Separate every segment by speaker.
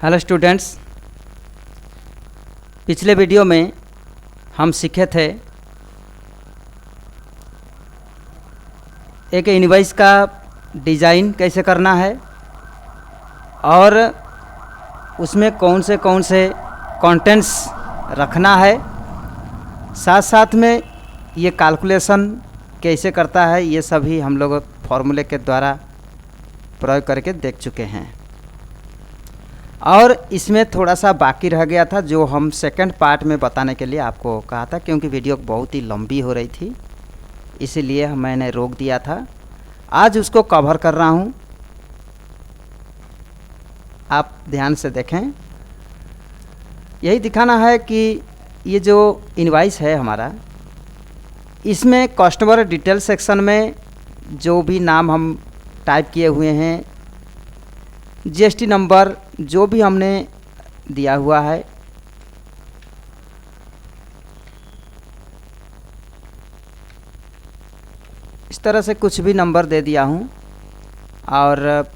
Speaker 1: Hello students, पिछले video में हम सीखे थे एक इनवॉइस का डिज़ाइन कैसे करना है और उसमें कौन से कंटेंट्स रखना है, साथ साथ में ये कैलकुलेशन कैसे करता है, ये सभी हम लोग फॉर्मूले के द्वारा प्रयोग करके देख चुके हैं। और इसमें थोड़ा सा बाकी रह गया था जो हम सेकंड पार्ट में बताने के लिए आपको कहा था, क्योंकि वीडियो बहुत ही लंबी हो रही थी, इसीलिए मैंने रोक दिया था। आज उसको कवर कर रहा हूँ, आप ध्यान से देखें। यही दिखाना है कि ये जो इनवॉइस है हमारा, इसमें कस्टमर डिटेल सेक्शन में जो भी नाम हम टाइप किए हुए हैं, जीएसटी नंबर जो भी हमने दिया हुआ है, इस तरह से कुछ भी नंबर दे दिया हूँ और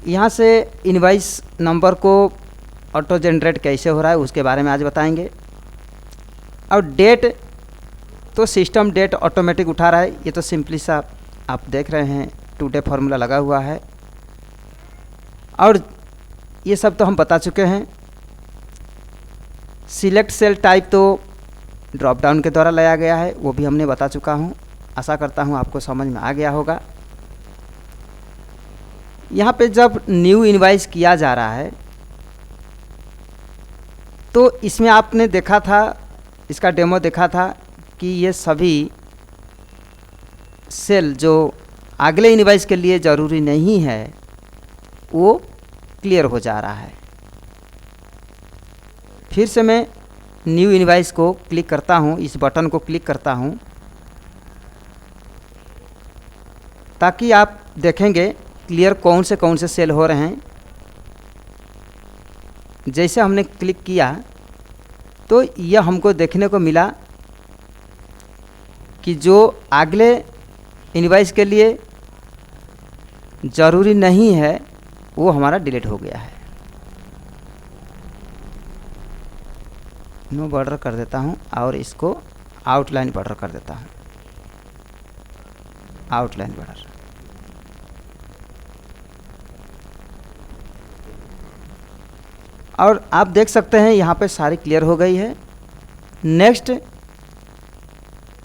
Speaker 1: यहाँ से इनवॉइस नंबर को ऑटो जनरेट कैसे हो रहा है उसके बारे में आज बताएंगे। और डेट तो सिस्टम डेट ऑटोमेटिक उठा रहा है, ये तो सिंपली सा आप देख रहे हैं, टुडे फार्मूला लगा हुआ है और ये सब तो हम बता चुके हैं। सिलेक्ट सेल टाइप तो ड्रॉप डाउन के द्वारा लाया गया है, वो भी हमने बता चुका हूँ। आशा करता हूँ आपको समझ में आ गया होगा। यहाँ पे जब न्यू इनवॉइस किया जा रहा है तो इसमें आपने देखा था, इसका डेमो देखा था कि ये सभी सेल जो अगले इनवॉइस के लिए ज़रूरी नहीं है वो क्लियर हो जा रहा है। फिर से मैं न्यू इनवॉइस को क्लिक करता हूँ, इस बटन को क्लिक करता हूँ ताकि आप देखेंगे क्लियर कौन से सेल हो रहे हैं। जैसे हमने क्लिक किया तो यह हमको देखने को मिला कि जो अगले इनवॉइस के लिए ज़रूरी नहीं है वो हमारा डिलीट हो गया है। नो बॉर्डर कर देता हूँ और इसको आउटलाइन बॉर्डर कर देता हूँ, आउटलाइन बॉर्डर। और आप देख सकते हैं यहाँ पे सारी क्लियर हो गई है। नेक्स्ट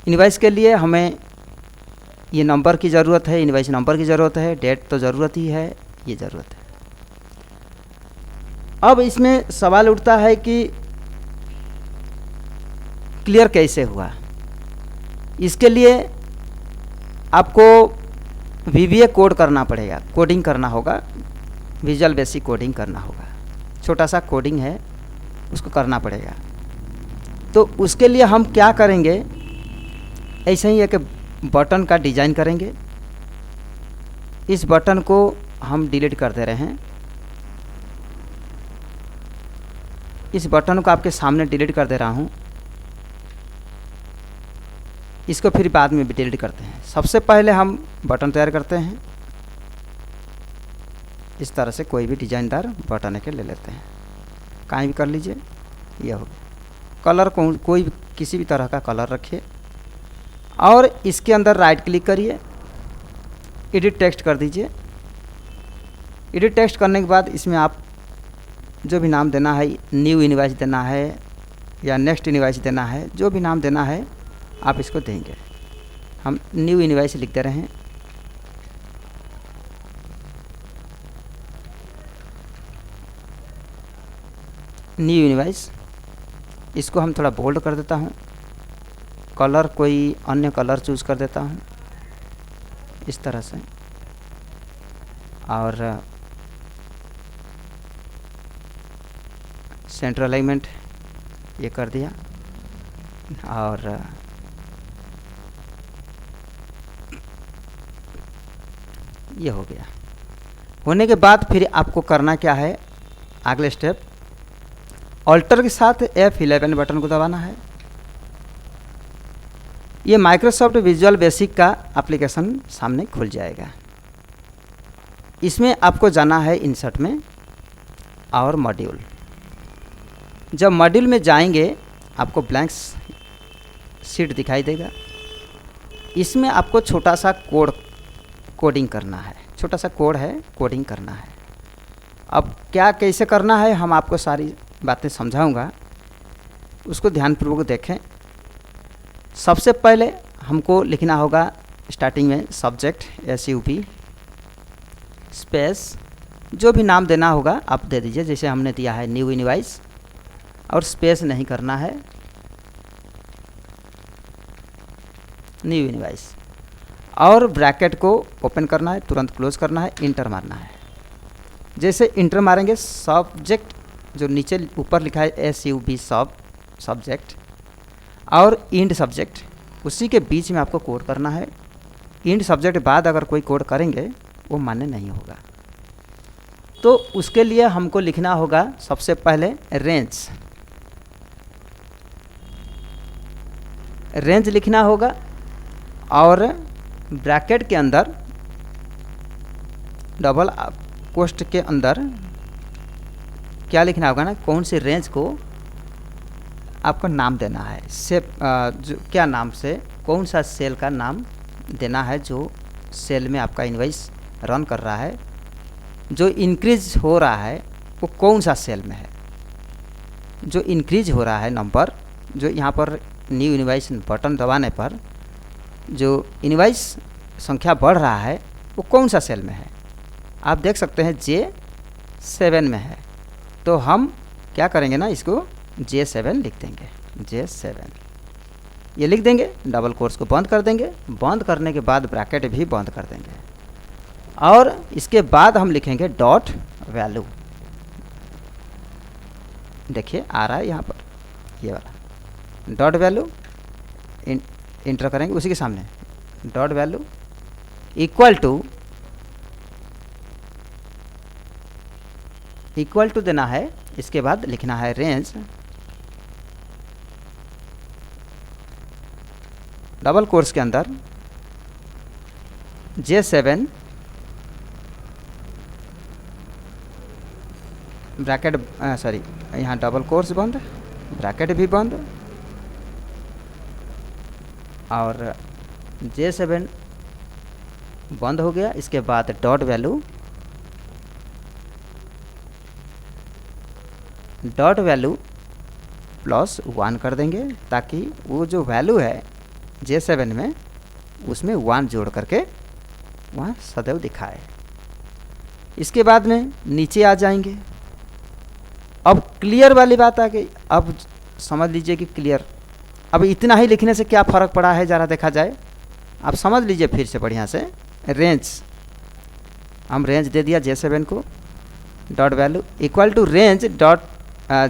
Speaker 1: इनवॉइस के लिए हमें ये नंबर की ज़रूरत है, इनवॉइस नंबर की ज़रूरत है, डेट तो ज़रूरत ही है, ये ज़रूरत है। अब इसमें सवाल उठता है कि क्लियर कैसे हुआ। इसके लिए आपको VBA कोड करना पड़ेगा, कोडिंग करना होगा, विजुअल बेसिक कोडिंग करना होगा। छोटा सा कोडिंग है, उसको करना पड़ेगा। तो उसके लिए हम क्या करेंगे, ऐसे ही एक बटन का डिज़ाइन करेंगे। इस बटन को हम डिलीट कर दे रहे हैं, इस बटन को आपके सामने डिलीट कर दे रहा हूँ। इसको फिर बाद में भी डिलीट करते हैं। सबसे पहले हम बटन तैयार करते हैं। इस तरह से कोई भी डिजाइनदार बटन के ले लेते हैं, कहीं भी कर लीजिए। यह हो कलर को कोई भी किसी भी तरह का कलर रखिए और इसके अंदर राइट क्लिक करिए, एडिट टेक्स्ट कर दीजिए। एडिट टेक्स्ट करने के बाद इसमें आप जो भी नाम देना है, न्यू इनवॉइस देना है या नेक्स्ट इनवॉइस देना है, जो भी नाम देना है आप इसको देंगे। हम न्यू इनवॉइस लिख दे रहे हैं। न्यू इनवॉइस, इसको हम थोड़ा बोल्ड कर देता हूँ। कलर कोई अन्य कलर चूज कर देता हूँ इस तरह से, और सेंटर अलाइनमेंट ये कर दिया। और ये हो गया। होने के बाद फिर आपको करना क्या है, अगले स्टेप, ऑल्टर के साथ F11 बटन को दबाना है। ये माइक्रोसॉफ्ट विजुअल बेसिक का एप्लीकेशन सामने खुल जाएगा। इसमें आपको जाना है इंसर्ट में और मॉड्यूल। जब मॉड्यूल में जाएंगे आपको ब्लैंक शीट दिखाई देगा। इसमें आपको छोटा सा कोडिंग करना है, छोटा सा कोड है, कोडिंग करना है। अब क्या कैसे करना है हम आपको सारी बातें समझाऊंगा, उसको ध्यानपूर्वक देखें। सबसे पहले हमको लिखना होगा स्टार्टिंग में सब्जेक्ट SUB स्पेस, जो भी नाम देना होगा आप दे दीजिए। जैसे हमने दिया है न्यू इनवॉइस, और स्पेस नहीं करना है, न्यू इनवॉइस। और ब्रैकेट को ओपन करना है, तुरंत क्लोज करना है, इंटर मारना है। जैसे इंटर मारेंगे सब्जेक्ट जो नीचे ऊपर लिखा है SUB सब्जेक्ट और इंड सब्जेक्ट, उसी के बीच में आपको कोड करना है। इंड सब्जेक्ट बाद अगर कोई कोड करेंगे वो मान्य नहीं होगा। तो उसके लिए हमको लिखना होगा सबसे पहले रेंज लिखना होगा, और ब्रैकेट के अंदर डबल कोष्ठ के अंदर क्या लिखना होगा ना, कौन सी रेंज को आपको नाम देना है, से जो क्या नाम से कौन सा सेल का नाम देना है, जो सेल में आपका इनवॉइस रन कर रहा है, जो इंक्रीज हो रहा है वो कौन सा सेल में है। जो इंक्रीज हो रहा है नंबर, जो यहाँ पर न्यू इनवॉइस बटन दबाने पर जो इनवॉइस संख्या बढ़ रहा है वो कौन सा सेल में है, आप देख सकते हैं J7 में है। तो हम क्या करेंगे ना, इसको J7 लिख देंगे, J7 ये लिख देंगे। डबल कोट्स को बंद कर देंगे, बंद करने के बाद ब्रैकेट भी बंद कर देंगे, और इसके बाद हम लिखेंगे डॉट वैल्यू। देखिए आ रहा है यहाँ पर ये वाला डॉट वैल्यू, इंटर करेंगे उसी के सामने डॉट वैल्यू इक्वल टू देना है। इसके बाद लिखना है रेंज, डबल कोट्स के अंदर J7 ब्रैकेट सॉरी यहाँ डबल कोट्स बंद, ब्रैकेट भी बंद, और J7 बंद हो गया। इसके बाद डॉट वैल्यू +1 कर देंगे, ताकि वो जो वैल्यू है J7 में उसमें 1 जोड़ करके वहाँ सदैव दिखाए। इसके बाद में नीचे आ जाएंगे। अब क्लियर वाली बात आ गई। अब समझ लीजिए कि क्लियर, अब इतना ही लिखने से क्या फ़र्क पड़ा है ज़रा देखा जाए। आप समझ लीजिए फिर से बढ़िया से। रेंज, हम रेंज दे दिया J7 को, dot value equal to range dot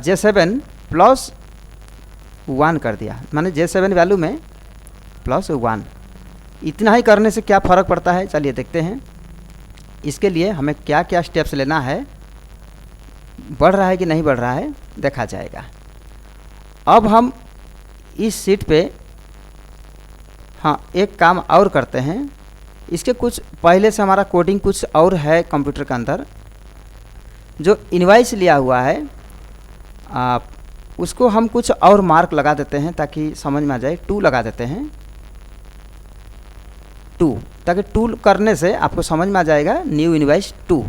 Speaker 1: J7 +1 कर दिया, माने J7 वैल्यू में +1। इतना ही करने से क्या फ़र्क पड़ता है, चलिए देखते हैं। इसके लिए हमें क्या क्या स्टेप्स लेना है, बढ़ रहा है कि नहीं बढ़ रहा है देखा जाएगा। अब हम इस सीट पे हाँ एक काम और करते हैं। इसके कुछ पहले से हमारा कोडिंग कुछ और है कंप्यूटर के अंदर। जो इनवॉइस लिया हुआ है उसको हम कुछ और मार्क लगा देते हैं ताकि समझ में आ जाए। 2 लगा देते हैं, 2, ताकि 2 करने से आपको समझ में आ जाएगा न्यू इनवॉइस 2,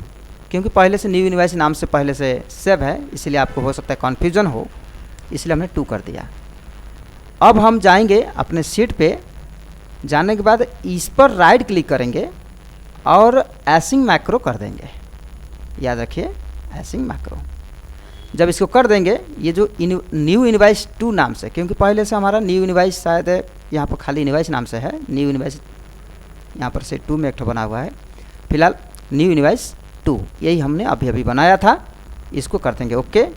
Speaker 1: क्योंकि पहले से न्यू इनवॉइस नाम से पहले से सेव है, इसलिए आपको हो सकता है कन्फ्यूजन हो, इसलिए हमने 2 कर दिया। अब हम जाएंगे अपने सीट पे, जाने के बाद इस पर राइट क्लिक करेंगे और एसिंग मैक्रो कर देंगे। याद रखिए एसिंग मैक्रो। जब इसको कर देंगे, ये जो न्यू इनवॉइस 2 नाम से, क्योंकि पहले से हमारा न्यू इनवॉइस शायद यहाँ पर खाली इनवॉइस नाम से है, न्यू इनवॉइस यहाँ पर से 2 में एक बना हुआ है। फिलहाल न्यू इनवॉइस 2 यही हमने अभी अभी बनाया था, इसको कर देंगे ओके।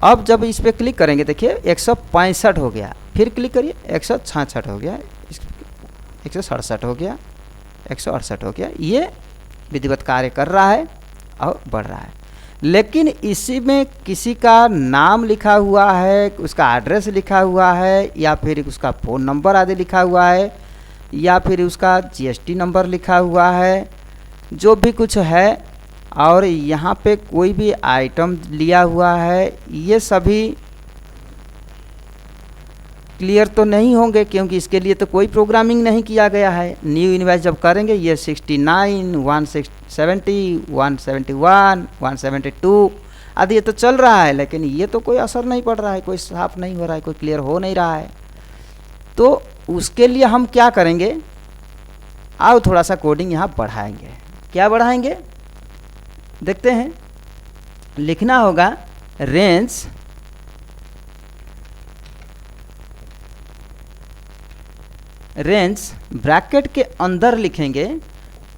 Speaker 1: अब जब इस पर क्लिक करेंगे देखिए 165 हो गया, फिर क्लिक करिए 166 हो गया, 167 हो गया, 168 हो गया। ये विधिवत कार्य कर रहा है और बढ़ रहा है। लेकिन इसी में किसी का नाम लिखा हुआ है, उसका एड्रेस लिखा हुआ है, या फिर उसका फ़ोन नंबर आदि लिखा हुआ है, या फिर उसका GST नंबर लिखा हुआ है, जो भी कुछ है और यहाँ पे कोई भी आइटम लिया हुआ है, ये सभी क्लियर तो नहीं होंगे क्योंकि इसके लिए तो कोई प्रोग्रामिंग नहीं किया गया है। न्यू इनवॉइस जब करेंगे ये 69, 170, 171, 172 आदि ये तो चल रहा है, लेकिन ये तो कोई असर नहीं पड़ रहा है, कोई साफ नहीं हो रहा है, कोई क्लियर हो नहीं रहा है। तो उसके लिए हम क्या करेंगे, आओ थोड़ा सा कोडिंग यहाँ बढ़ाएंगे। क्या बढ़ाएंगे देखते हैं। लिखना होगा रेंज ब्रैकेट के अंदर लिखेंगे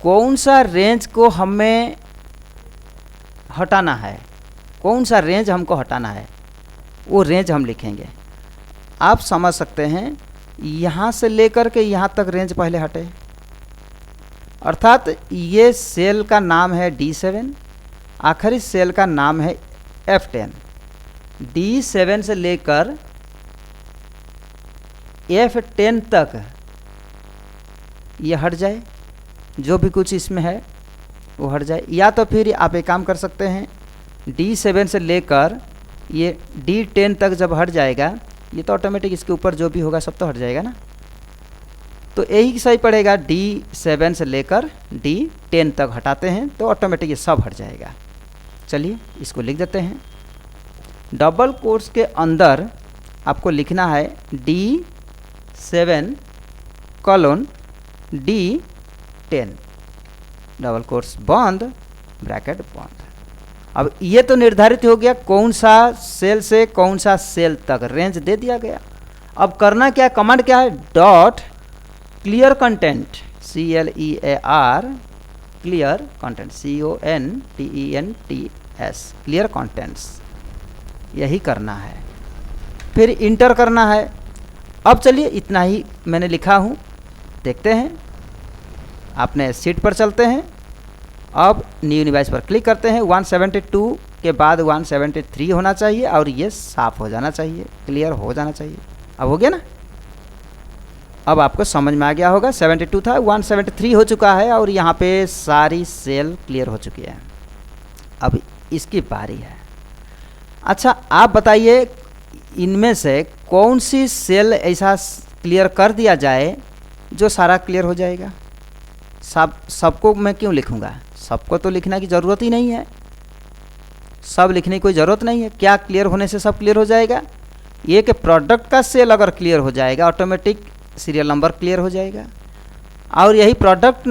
Speaker 1: कौन सा रेंज को हमें हटाना है, कौन सा रेंज हमको हटाना है, वो रेंज हम लिखेंगे। आप समझ सकते हैं यहाँ से लेकर के यहाँ तक रेंज पहले हटे, अर्थात ये सेल का नाम है D7, आखिरी सेल का नाम है F10। D7 से लेकर F10 तक ये हट जाए, जो भी कुछ इसमें है वो हट जाए। या तो फिर आप एक काम कर सकते हैं, D7 से लेकर ये D10 तक जब हट जाएगा, ये तो ऑटोमेटिक इसके ऊपर जो भी होगा सब तो हट जाएगा ना, तो यही सही पड़ेगा। D7 से लेकर D10 तक हटाते हैं तो ऑटोमेटिक ये सब हट जाएगा। चलिए इसको लिख देते हैं। डबल कोट्स के अंदर आपको लिखना है D7 colon D10, double quotes बंद, ब्रैकेट बंद। अब ये तो निर्धारित हो गया कौन सा सेल से कौन सा सेल तक रेंज दे दिया गया। अब करना क्या, कमांड क्या है, dot clear content, CLEAR clear content, CONTENTS clear contents, यही करना है। फिर इंटर करना है। अब चलिए इतना ही मैंने लिखा हूँ, देखते हैं। अपने शीट पर चलते हैं। अब न्यू डिवाइस पर क्लिक करते हैं। 172 के बाद 173 होना चाहिए और ये साफ हो जाना चाहिए, क्लियर हो जाना चाहिए। अब हो गया ना, अब आपको समझ में आ गया होगा। 72 था, 173 हो चुका है और यहाँ पे सारी सेल क्लियर हो चुकी है। अब इसकी बारी है। अच्छा आप बताइए इनमें से कौन सी सेल ऐसा क्लियर कर दिया जाए जो सारा क्लियर हो जाएगा। सबको मैं क्यों लिखूँगा, सबको तो लिखने की ज़रूरत ही नहीं है, सब लिखने की कोई ज़रूरत नहीं है। क्या क्लियर होने से सब क्लियर हो जाएगा, ये कि प्रोडक्ट का सेल अगर क्लियर हो जाएगा ऑटोमेटिक सीरियल नंबर क्लियर हो जाएगा, और यही प्रोडक्ट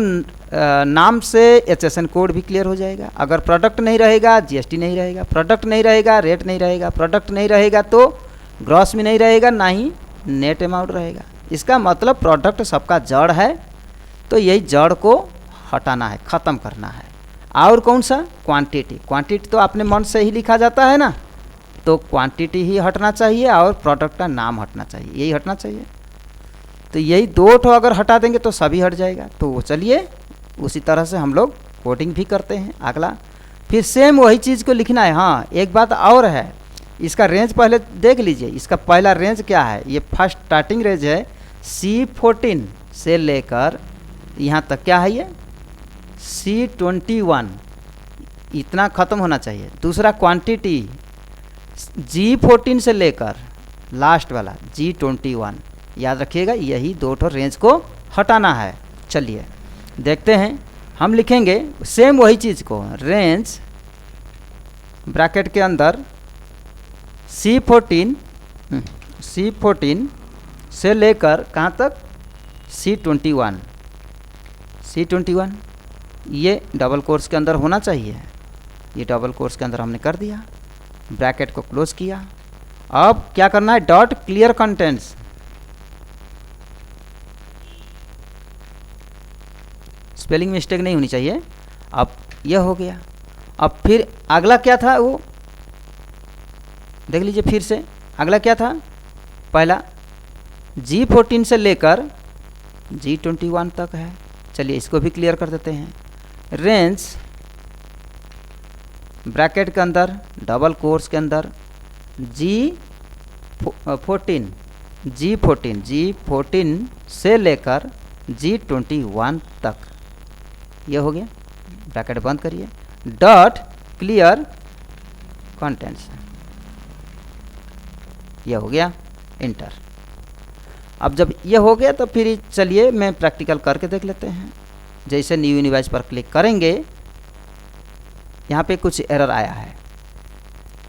Speaker 1: नाम से HSN कोड भी क्लियर हो जाएगा। अगर प्रोडक्ट नहीं रहेगा GST नहीं रहेगा, प्रोडक्ट नहीं रहेगा रेट नहीं रहेगा, प्रोडक्ट नहीं रहेगा तो ग्रॉस में नहीं रहेगा, ना ही नेट अमाउंट रहेगा। इसका मतलब प्रोडक्ट सबका जड़ है, तो यही जड़ को हटाना है, ख़त्म करना है। और कौन सा, क्वांटिटी। क्वांटिटी तो अपने मन से ही लिखा जाता है ना, तो क्वांटिटी ही हटना चाहिए और प्रोडक्ट का नाम हटना चाहिए, यही हटना चाहिए। तो यही दो ठो अगर हटा देंगे तो सभी हट जाएगा। तो चलिए उसी तरह से हम लोग कोडिंग भी करते हैं। अगला फिर सेम वही चीज़ को लिखना है। हाँ एक बात और है, इसका रेंज पहले देख लीजिए। इसका पहला रेंज क्या है, ये फर्स्ट स्टार्टिंग रेंज है C14 से लेकर यहाँ तक क्या है, ये C21, इतना ख़त्म होना चाहिए। दूसरा क्वांटिटी G14 से लेकर लास्ट वाला G21, याद रखिएगा यही दो ठो रेंज को हटाना है। चलिए देखते हैं, हम लिखेंगे सेम वही चीज़ को, रेंज ब्रैकेट के अंदर C14 से लेकर कहाँ तक, C21, ये डबल कोर्स के अंदर होना चाहिए। ये डबल कोर्स के अंदर हमने कर दिया, ब्रैकेट को क्लोज किया। अब क्या करना है, dot clear contents, spelling mistake नहीं होनी चाहिए। अब यह हो गया। अब फिर अगला क्या था वो देख लीजिए फिर से। अगला क्या था, पहला G14 से लेकर G21 तक है। चलिए इसको भी क्लियर कर देते हैं। रेंज ब्रैकेट के अंदर डबल कोर्स के अंदर G14 से लेकर G21 तक, ये हो गया। ब्रैकेट बंद करिए। डॉट क्लियर कंटेंट्स, ये हो गया इंटर। अब जब ये हो गया तो फिर चलिए मैं प्रैक्टिकल करके देख लेते हैं। जैसे न्यू यूनिवर्स पर क्लिक करेंगे, यहाँ पे कुछ एरर आया है,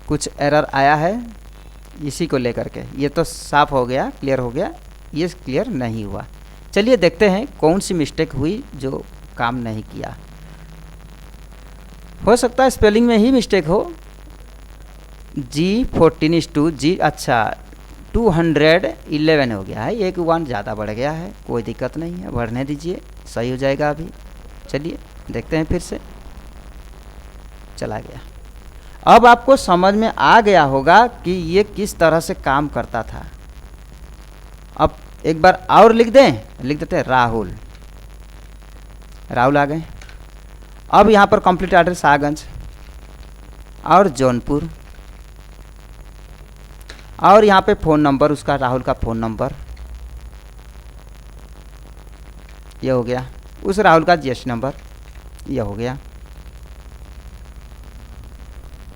Speaker 1: कुछ एरर आया है इसी को लेकर के। ये तो साफ हो गया, क्लियर हो गया, ये क्लियर नहीं हुआ। चलिए देखते हैं कौन सी मिस्टेक हुई जो काम नहीं किया। हो सकता है स्पेलिंग में ही मिस्टेक हो। G14 is to G, अच्छा 211 हो गया है, एक 1 ज़्यादा बढ़ गया है, कोई दिक्कत नहीं है, बढ़ने दीजिए, सही हो जाएगा अभी। चलिए देखते हैं फिर से, चला गया। अब आपको समझ में आ गया होगा कि ये किस तरह से काम करता था। अब एक बार और लिख देते हैं राहुल आ गए। अब यहाँ पर कंप्लीट एड्रेस शाहगंज और जौनपुर, और यहाँ पे फ़ोन नंबर उसका, राहुल का फ़ोन नंबर ये हो गया, उस राहुल का GST नंबर ये हो गया,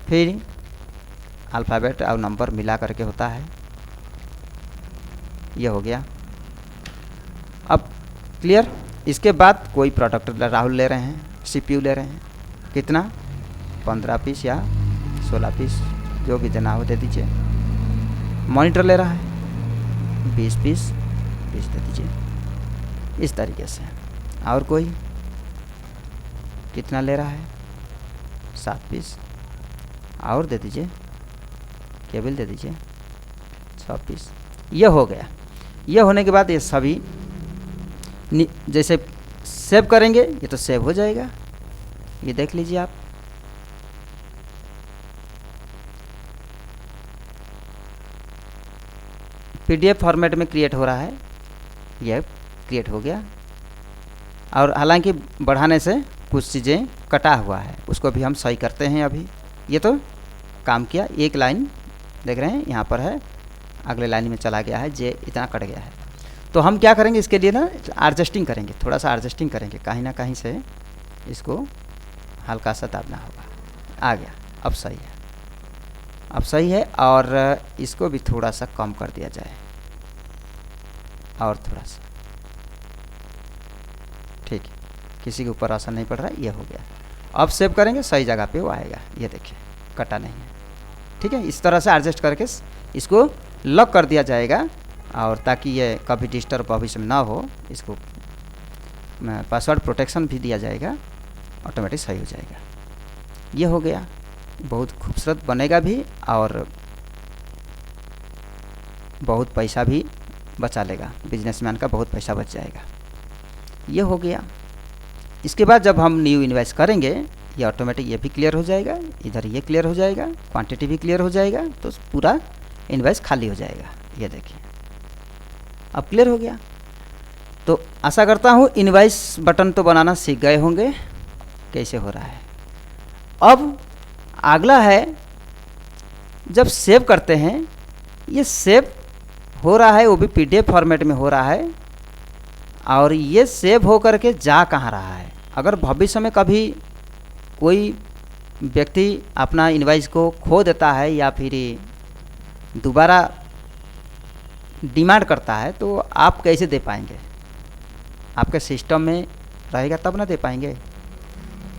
Speaker 1: फिर अल्फ़ाबेट और नंबर मिला करके होता है, ये हो गया। अब क्लियर। इसके बाद कोई प्रोडक्ट राहुल ले रहे हैं, CPU ले रहे हैं, कितना 15 पीस या 16 पीस जो भी देना हो दे दीजिए। मॉनिटर ले रहा है 20 पीस, 20 दे दीजिए इस तरीके से। और कोई कितना ले रहा है 7 पीस, और दे दीजिए, केबल दे दीजिए 6 पीस। ये हो गया। ये होने के बाद ये सभी जैसे सेव करेंगे ये तो सेव हो जाएगा, ये देख लीजिए आप। PDF फॉर्मेट में क्रिएट हो रहा है, यह क्रिएट हो गया। और हालांकि बढ़ाने से कुछ चीज़ें कटा हुआ है, उसको भी हम सही करते हैं अभी। ये तो काम किया, एक लाइन देख रहे हैं यहाँ पर है, अगले लाइन में चला गया है, जे इतना कट गया है। तो हम क्या करेंगे इसके लिए ना, एडजस्टिंग करेंगे, थोड़ा सा एडजस्टिंग करेंगे, कहीं ना कहीं से इसको हल्का सा दाबना होगा। आ गया, अब सही है, अब सही है। और इसको भी थोड़ा सा कम कर दिया जाए, और थोड़ा सा, ठीक है, किसी के ऊपर असर नहीं पड़ रहा है, ये हो गया। अब सेव करेंगे, सही जगह पे वो आएगा, ये देखिए कटा नहीं है, ठीक है। इस तरह से एडजस्ट करके इसको लॉक कर दिया जाएगा, और ताकि ये कभी डिस्टर्ब भविष्य में ना हो, इसको पासवर्ड प्रोटेक्शन भी दिया जाएगा, ऑटोमेटिक सही हो जाएगा। ये हो गया, बहुत खूबसूरत बनेगा भी, और बहुत पैसा भी बचा लेगा, बिजनेसमैन का बहुत पैसा बच जाएगा। ये हो गया। इसके बाद जब हम न्यू इन्वेस्ट करेंगे, ये ऑटोमेटिक ये भी क्लियर हो जाएगा, इधर ये क्लियर हो जाएगा, क्वांटिटी भी क्लियर हो जाएगा, तो पूरा इन्वेस्ट खाली हो जाएगा। ये देखिए अब क्लियर हो गया। तो आशा करता हूँ इनवाइस बटन तो बनाना सीख गए होंगे कैसे हो रहा है। अब अगला है, जब सेव करते हैं, ये सेव हो रहा है, वो भी PDF फॉर्मेट में हो रहा है, और ये सेव हो करके जा कहाँ रहा है। अगर भविष्य में कभी कोई व्यक्ति अपना इनवाइस को खो देता है या फिर दोबारा डिमांड करता है, तो आप कैसे दे पाएंगे? आपके सिस्टम में रहेगा तब ना दे पाएंगे।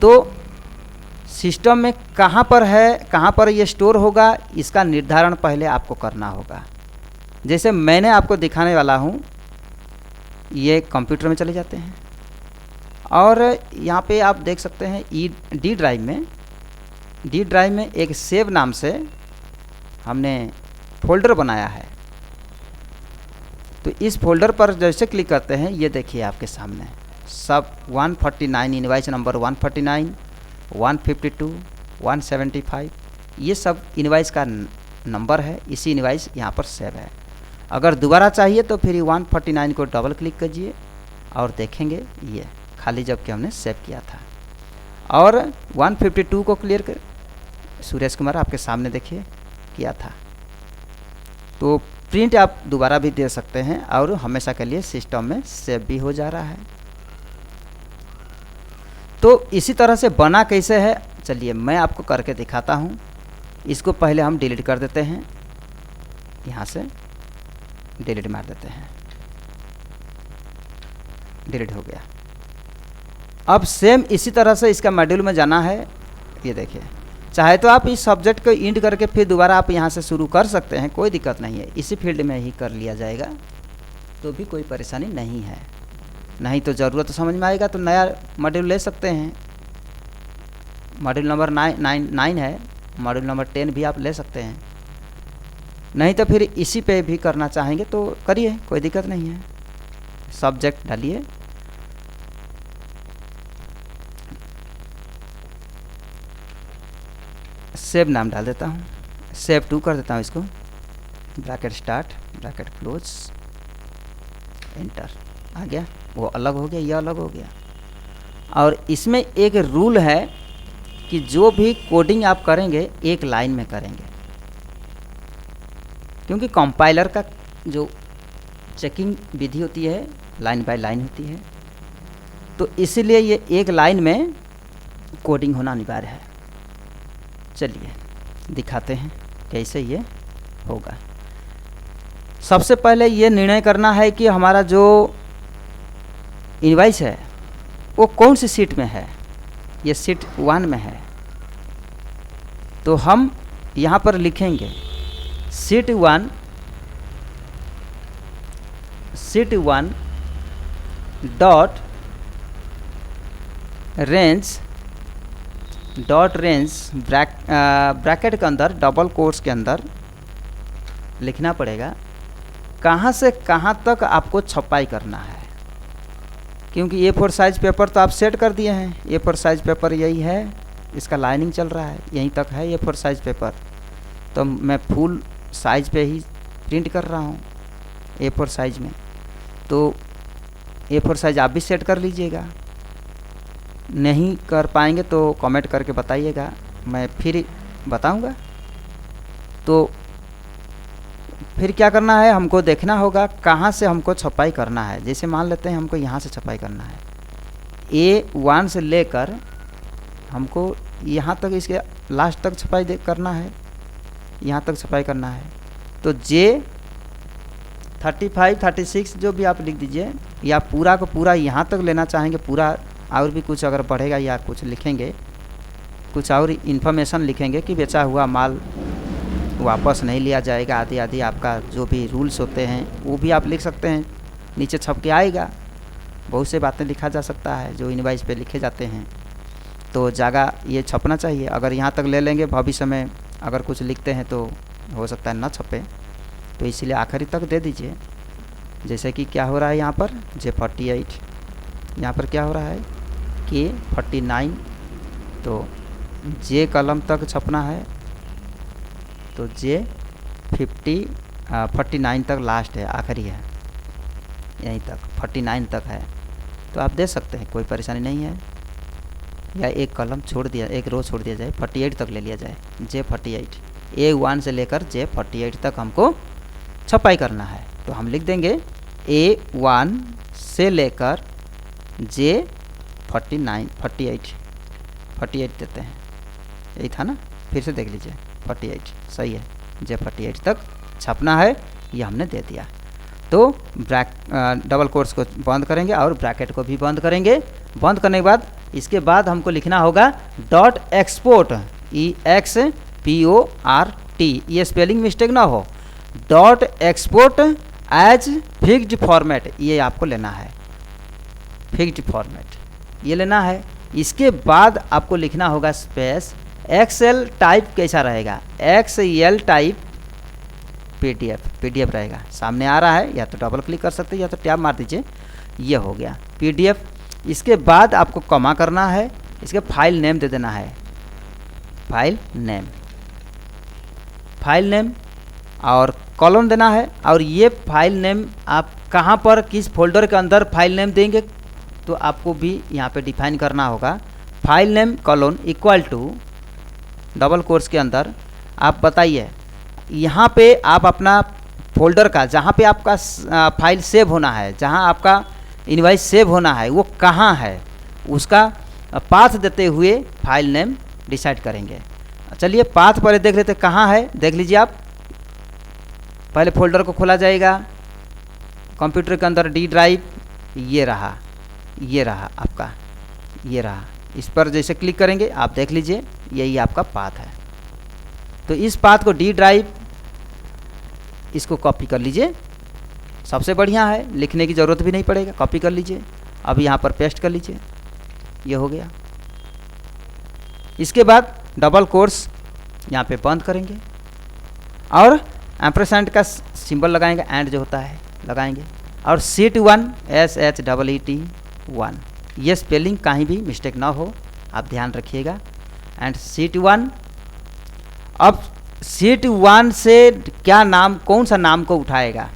Speaker 1: तो सिस्टम में कहाँ पर है, कहाँ पर ये स्टोर होगा, इसका निर्धारण पहले आपको करना होगा। जैसे मैंने आपको दिखाने वाला हूँ, ये कंप्यूटर में चले जाते हैं, और यहाँ पे आप देख सकते हैं डी ड्राइव में एक सेव नाम से हमने फोल्डर बनाया है। तो इस फोल्डर पर जैसे क्लिक करते हैं, ये देखिए आपके सामने सब 149 इनवाइस नंबर 149, 152, 175, ये सब इनवाइस का नंबर है। इसी इनवाइस यहाँ पर सेव है। अगर दोबारा चाहिए तो फिर 149 को डबल क्लिक कीजिए और देखेंगे ये खाली जबकि हमने सेव किया था। और 152 को क्लियर कर सुरेश कुमार आपके सामने देखिए किया था। तो प्रिंट आप दोबारा भी दे सकते हैं और हमेशा के लिए सिस्टम में सेव भी हो जा रहा है। तो इसी तरह से बना कैसे है चलिए मैं आपको करके दिखाता हूँ। इसको पहले हम डिलीट कर देते हैं, यहाँ से डिलीट मार देते हैं, डिलीट हो गया। अब सेम इसी तरह से इसका मॉड्यूल में जाना है। ये देखिए, चाहे तो आप इस सब्जेक्ट को इंड करके फिर दोबारा आप यहाँ से शुरू कर सकते हैं, कोई दिक्कत नहीं है, इसी फील्ड में ही कर लिया जाएगा तो भी कोई परेशानी नहीं है। नहीं तो ज़रूरत तो समझ में आएगा तो नया मॉड्यूल ले सकते हैं। मॉड्यूल नंबर 9 है, मॉड्यूल नंबर 10 भी आप ले सकते हैं। नहीं तो फिर इसी पे भी करना चाहेंगे तो करिए, कोई दिक्कत नहीं है। सब्जेक्ट डालिए, सेव नाम डाल देता हूँ, सेव 2 कर देता हूँ इसको, bracket start, bracket close, enter. आ गया, वो अलग हो गया, ये अलग हो गया। और इसमें एक रूल है कि जो भी कोडिंग आप करेंगे एक लाइन में करेंगे, क्योंकि कंपाइलर का जो चेकिंग विधि होती है लाइन बाय लाइन होती है, तो इसीलिए ये एक लाइन में कोडिंग होना अनिवार्य है। चलिए दिखाते हैं कैसे ये होगा। सबसे पहले ये निर्णय करना है कि हमारा जो इनवॉइस है वो कौन सी सीट में है। ये सीट 1 में है, तो हम यहाँ पर लिखेंगे सीट 1 डॉट रेंज ब्रैकेट के अंदर डबल कोट्स के अंदर लिखना पड़ेगा कहाँ से कहाँ तक आपको छपाई करना है। क्योंकि A4 साइज़ पेपर तो आप सेट कर दिए हैं, A4 साइज़ पेपर यही है, इसका लाइनिंग चल रहा है, यहीं तक है A4 साइज़ पेपर, तो मैं फुल साइज़ पे ही प्रिंट कर रहा हूँ A4 साइज़ में। तो A4 साइज़ आप भी सेट कर लीजिएगा, नहीं कर पाएंगे तो कमेंट करके बताइएगा, मैं फिर बताऊंगा। तो फिर क्या करना है, हमको देखना होगा कहाँ से हमको छपाई करना है। जैसे मान लेते हैं हमको यहाँ से छपाई करना है, A1 से लेकर हमको यहाँ तक, इसके लास्ट तक छपाई करना है, यहाँ तक छपाई करना है। तो J35 36 जो भी आप लिख दीजिए, या पूरा को पूरा यहाँ तक लेना चाहेंगे पूरा, और भी कुछ अगर बढ़ेगा या कुछ लिखेंगे, कुछ और इन्फॉर्मेशन लिखेंगे कि बेचा हुआ माल वापस नहीं लिया जाएगा, आदि आदि आपका जो भी रूल्स होते हैं वो भी आप लिख सकते हैं, नीचे छप के आएगा। बहुत से बातें लिखा जा सकता है जो इनवॉइस पे लिखे जाते हैं, तो जगह ये छपना चाहिए। अगर यहाँ तक ले लेंगे, भविष्य में अगर कुछ लिखते हैं तो हो सकता है ना छपे, तो इसलिए आखिरी तक दे दीजिए। जैसे कि क्या हो रहा है यहाँ पर J48, यहाँ पर क्या हो रहा है K49, तो J कलम तक छपना है, तो J49 तक लास्ट है, आखिरी है, यहीं तक 49 तक है, तो आप दे सकते हैं, कोई परेशानी नहीं है। या एक कलम छोड़ दिया, एक रो छोड़ दिया जाए, 48 तक ले लिया जाए, J48, A1 से लेकर J48 तक हमको छपाई करना है। तो हम लिख देंगे A1 से लेकर J48 देते हैं, यही था ना, फिर से देख लीजिए 48 सही है, J48 तक छपना है, ये हमने दे दिया। तो डबल कोट्स को बंद करेंगे और ब्रैकेट को भी बंद करेंगे। बंद करने के बाद इसके बाद हमको लिखना होगा डॉट एक्सपोर्ट, EXPORT, ये स्पेलिंग मिस्टेक ना हो, dot export as fixed format, ये आपको लेना है, फिक्स्ड फॉर्मेट ये लेना है। इसके बाद आपको लिखना होगा स्पेस एक्सेल टाइप कैसा रहेगा, XL टाइप PDF रहेगा, सामने आ रहा है, या तो डबल क्लिक कर सकते हैं या तो टैब मार दीजिए, ये हो गया PDF। इसके बाद आपको कॉमा करना है, इसके फाइल नेम दे देना है, फाइल नेम और कॉलम देना है। और ये फाइल नेम आप कहाँ पर किस फोल्डर के अंदर फाइल नेम देंगे तो आपको भी यहाँ पे डिफाइन करना होगा। File name colon equal to double quotes के अंदर आप बताइए, यहाँ पे आप अपना फोल्डर का जहाँ पे आपका फाइल सेव होना है, जहाँ आपका इनवॉइस सेव होना है वो कहाँ है, उसका पाथ देते हुए फाइल नेम डिसाइड करेंगे। चलिए पाथ पहले देख लेते कहाँ है, देख लीजिए आप। पहले फोल्डर को खोला जाएगा, कंप्यूटर के अंदर डी ड्राइव, ये रहा आपका, ये रहा। इस पर जैसे क्लिक करेंगे आप देख लीजिए यही आपका पाथ है। तो इस पाथ को डी ड्राइव, इसको कॉपी कर लीजिए, सबसे बढ़िया है, लिखने की ज़रूरत भी नहीं पड़ेगा, कॉपी कर लीजिए। अब यहाँ पर पेस्ट कर लीजिए, ये हो गया। इसके बाद डबल कोर्स यहाँ पे बंद करेंगे और एम्परसेंड का सिंबल लगाएंगे, एंड जो होता है लगाएंगे, और शीट 1 SHEET1, ये स्पेलिंग कहीं भी मिस्टेक ना हो, आप ध्यान रखिएगा। एंड शीट 1, अब शीट 1 से क्या नाम, कौन सा नाम को उठाएगा,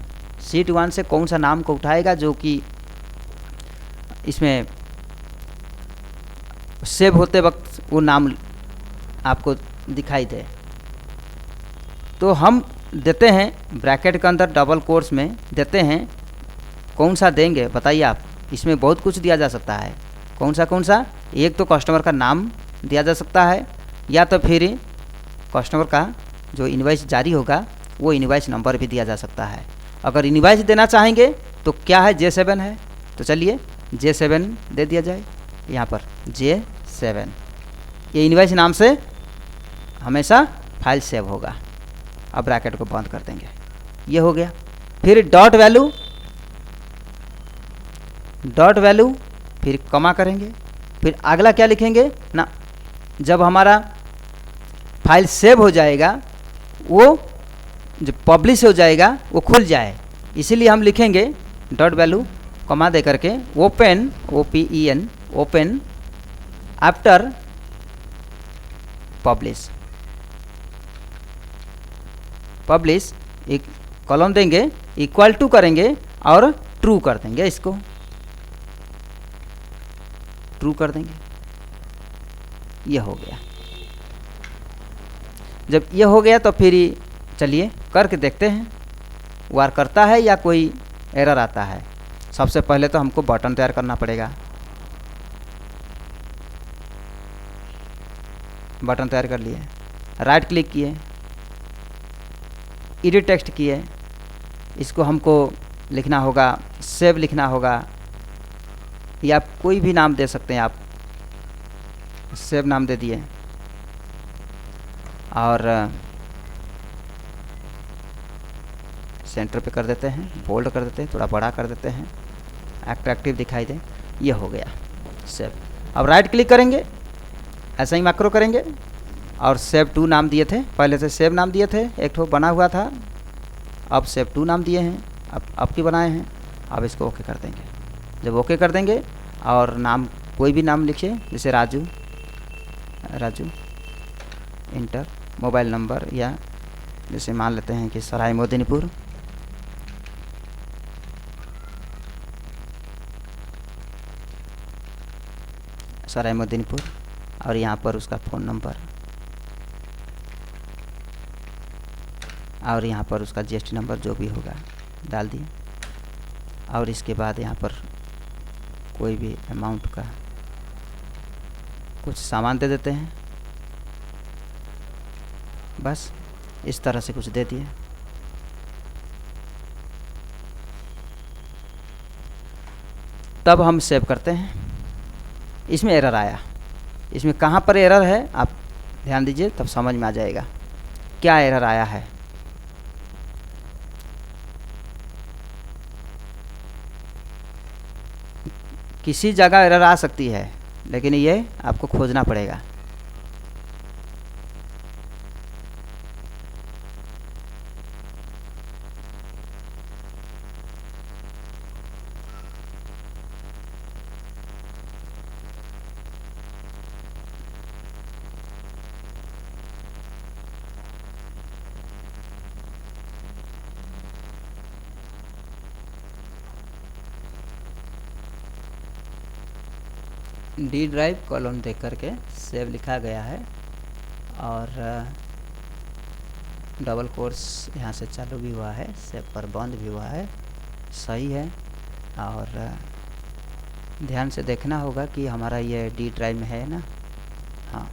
Speaker 1: शीट 1 से कौन सा नाम को उठाएगा जो कि इसमें सेव होते वक्त वो नाम आपको दिखाई दे। तो हम देते हैं ब्रैकेट के अंदर डबल कोर्स में देते हैं, कौन सा देंगे बताइए आप। इसमें बहुत कुछ दिया जा सकता है, कौन सा, एक तो कस्टमर का नाम दिया जा सकता है, या तो फिर कस्टमर का जो इनवॉइस जारी होगा वो इनवॉइस नंबर भी दिया जा सकता है। अगर इनवॉइस देना चाहेंगे तो क्या है, J7 है, तो चलिए J7 दे दिया जाए यहाँ पर, J7, ये इनवॉइस नाम से हमेशा फाइल सेव होगा। अब ब्रैकेट को बंद कर देंगे, ये हो गया। फिर डॉट वैल्यू, फिर कमा करेंगे, फिर अगला क्या लिखेंगे ना, जब हमारा फाइल सेव हो जाएगा, वो जब पब्लिश हो जाएगा वो खुल जाए, इसीलिए हम लिखेंगे डॉट वैल्यू कमा दे करके open, OPEN, open after publish एक कॉलम देंगे, इक्वल टू करेंगे और ट्रू कर देंगे, इसको ट्रू कर देंगे, ये हो गया। जब ये हो गया तो फिर चलिए करके देखते हैं वर्क करता है या कोई एरर आता है। सबसे पहले तो हमको बटन तैयार करना पड़ेगा। बटन तैयार कर लिए, राइट क्लिक किए, एडिट टेक्स्ट किए, इसको हमको लिखना होगा, सेव लिखना होगा, या कोई भी नाम दे सकते हैं आप, सेव नाम दे दिए, और सेंटर पे कर देते हैं, बोल्ड कर देते हैं, थोड़ा बड़ा कर देते हैं, अट्रैक्टिव दिखाई दे, ये हो गया सेव। अब राइट क्लिक करेंगे, ऐसा ही मैक्रो करेंगे और सेव टू नाम दिए थे, पहले से सेव नाम दिए थे, एक ठो बना हुआ था, अब सेव टू नाम दिए हैं, अब की बनाए हैं। अब इसको ओके कर देंगे। जब ओके कर देंगे और नाम कोई भी नाम लिखिए, जैसे राजू, इंटर, मोबाइल नंबर, या जैसे मान लेते हैं कि सराय मोदिनीपुर, और यहाँ पर उसका फ़ोन नंबर, और यहाँ पर उसका GST नंबर जो भी होगा डाल दिए, और इसके बाद यहाँ पर कोई भी अमाउंट का कुछ सामान दे देते हैं, बस इस तरह से कुछ दे दिए। तब हम सेव करते हैं। इसमें एरर आया, इसमें कहाँ पर एरर है आप ध्यान दीजिए, तब समझ में आ जाएगा क्या एरर आया है। किसी जगह एरर आ सकती है, लेकिन ये आपको खोजना पड़ेगा। डी ड्राइव कॉलम देख करके सेव लिखा गया है, और डबल कोर्स यहाँ से चालू भी हुआ है, सेव पर बंद भी हुआ है, सही है। और ध्यान से देखना होगा कि हमारा ये डी ड्राइव में है ना, हाँ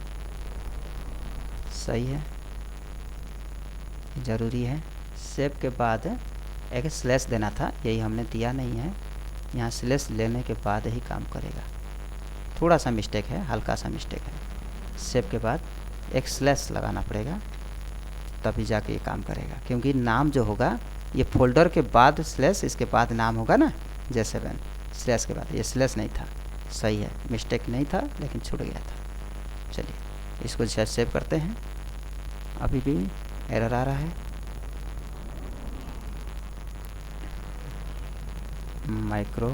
Speaker 1: सही है, ज़रूरी है। सेव के बाद एक स्लैश देना था, यही हमने दिया नहीं है। यहाँ स्लैश लेने के बाद ही काम करेगा। थोड़ा सा मिस्टेक है, हल्का सा मिस्टेक है। सेव के बाद एक स्लैश लगाना पड़ेगा, तभी जाके ये काम करेगा। क्योंकि नाम जो होगा ये फोल्डर के बाद स्लैश, इसके बाद नाम होगा ना, J7 स्लैश के बाद। ये स्लैश नहीं था, सही है, मिस्टेक नहीं था लेकिन छूट गया था। चलिए इसको सेव करते हैं। अभी भी एरर आ रहा है। माइक्रो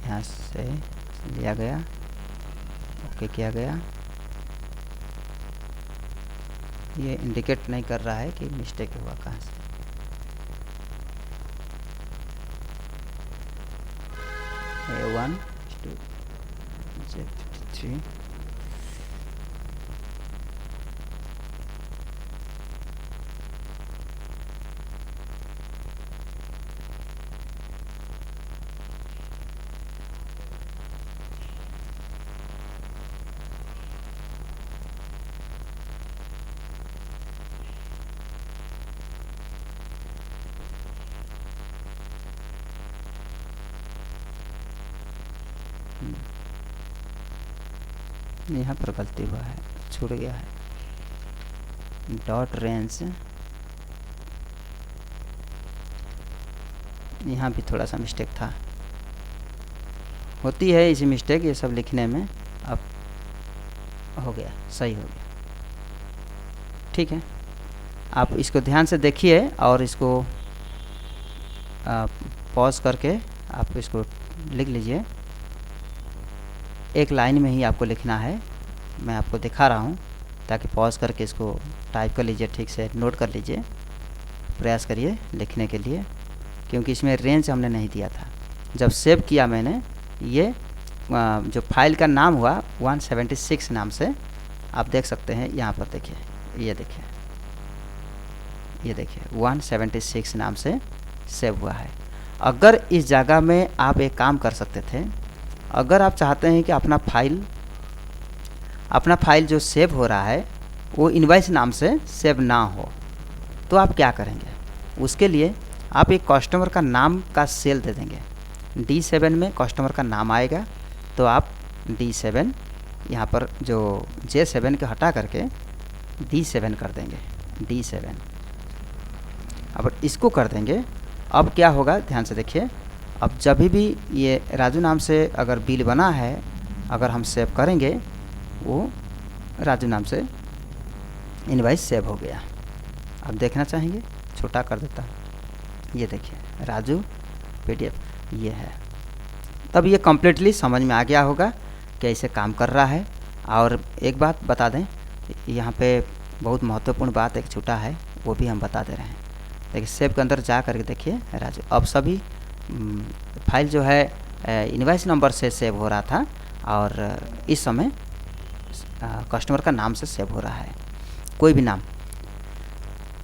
Speaker 1: यहाँ से लिया गया, ओके किया गया। ये इंडिकेट नहीं कर रहा है कि मिस्टेक हुआ कहाँ से। A1 to Z53 यहाँ पर गलती हुआ है, छूट गया है। डॉट रेंज, यहाँ भी थोड़ा सा मिस्टेक था, होती है इसी मिस्टेक ये सब लिखने में। अब हो गया, सही हो गया। ठीक है, आप इसको ध्यान से देखिए और इसको पॉज करके आप इसको लिख लीजिए। एक लाइन में ही आपको लिखना है, मैं आपको दिखा रहा हूँ ताकि पॉज करके इसको टाइप कर लीजिए, ठीक से नोट कर लीजिए, प्रयास करिए लिखने के लिए। क्योंकि इसमें रेंज हमने नहीं दिया था। जब सेव किया मैंने, ये जो फाइल का नाम हुआ 176 नाम से, आप देख सकते हैं यहाँ पर, देखिए, ये देखिए, ये देखिए 176 नाम से सेव हुआ है। अगर इस जगह में आप एक काम कर सकते थे, अगर आप चाहते हैं कि अपना फाइल जो सेव हो रहा है वो इनवॉइस नाम से सेव ना हो, तो आप क्या करेंगे? उसके लिए आप एक कस्टमर का नाम का सेल दे देंगे। D7 में कस्टमर का नाम आएगा, तो आप D7 यहाँ पर जो J7 के हटा करके D7 कर देंगे, D7। अब इसको कर देंगे। अब क्या होगा, ध्यान से देखिए। अब जब भी ये राजू नाम से अगर बिल बना है, अगर हम सेव करेंगे, वो राजू नाम से इनवॉइस सेव हो गया। अब देखना चाहेंगे, छोटा कर देता हूँ, ये देखिए राजू PDF ये है। तब ये कम्प्लीटली समझ में आ गया होगा कैसे काम कर रहा है। और एक बात बता दें, यहाँ पे बहुत महत्वपूर्ण बात एक छूटा है, वो भी हम बता दे रहे हैं। देखिए सेव के अंदर जा करके देखिए राजू, अब सभी फाइल जो है इनवॉइस नंबर से सेव हो रहा था और इस समय कस्टमर का नाम से सेव हो रहा है, कोई भी नाम।